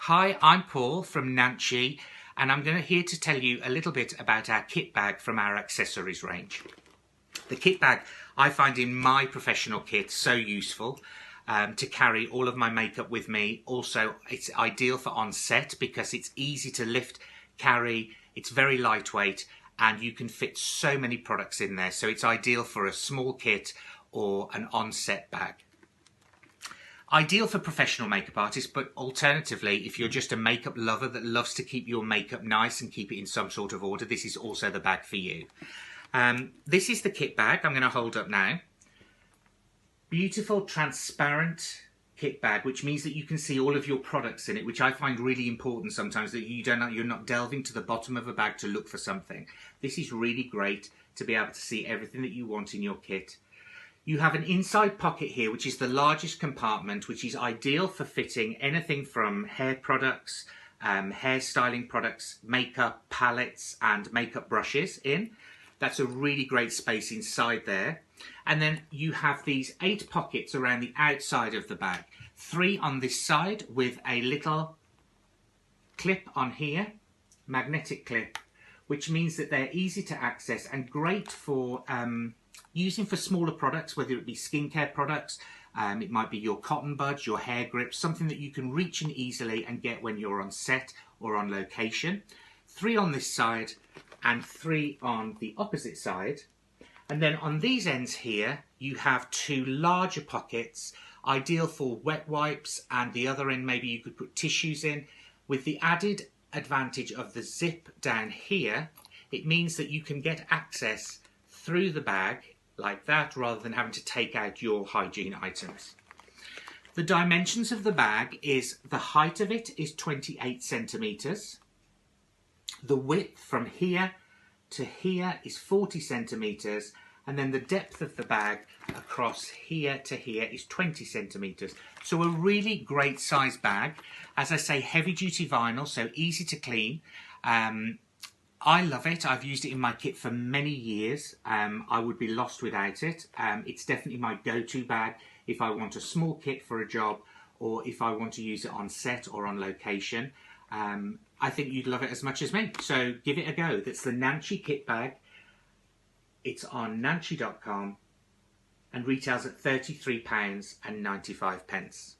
Hi, I'm Paul from Nancy, and I'm here to tell you a little bit about our kit bag from our accessories range. The kit bag I find in my professional kit so useful to carry all of my makeup with me. Also, it's ideal for on set because it's easy to lift, carry, it's very lightweight, and you can fit so many products in there. So it's ideal for a small kit or an on-set bag. Ideal for professional makeup artists, but alternatively, if you're just a makeup lover that loves to keep your makeup nice and keep it in some sort of order, this is also the bag for you. This is the kit bag I'm going to hold up now. Beautiful, transparent kit bag, which means that you can see all of your products in it, which I find really important sometimes, that you're not delving to the bottom of a bag to look for something. This is really great to be able to see everything that you want in your kit. You have an inside pocket here, which is the largest compartment, which is ideal for fitting anything from hair products, hairstyling products, makeup palettes and makeup brushes in. That's a really great space inside there. And then you have these 8 pockets around the outside of the bag. 3 on this side with a little clip on here, magnetic clip, which means that they're easy to access and great for using for smaller products, whether it be skincare products, it might be your cotton buds, your hair grips, something that you can reach in easily and get when you're on set or on location. 3 on this side and 3 on the opposite side. And then on these ends here, you have 2 larger pockets, ideal for wet wipes, and the other end maybe you could put tissues in. With the added advantage of the zip down here, it means that you can get access through the bag like that, rather than having to take out your hygiene items. The dimensions of the bag is, the height of it is 28 centimeters. The width from here to here is 40 centimeters. And then the depth of the bag across here to here is 20 centimeters. So a really great size bag. As I say, heavy duty vinyl, so easy to clean. I love it. I've used it in my kit for many years. I would be lost without it. It's definitely my go-to bag if I want a small kit for a job, or if I want to use it on set or on location. I think you'd love it as much as me. So give it a go. That's the Nancy kit bag. It's on nancy.com and retails at £33.95.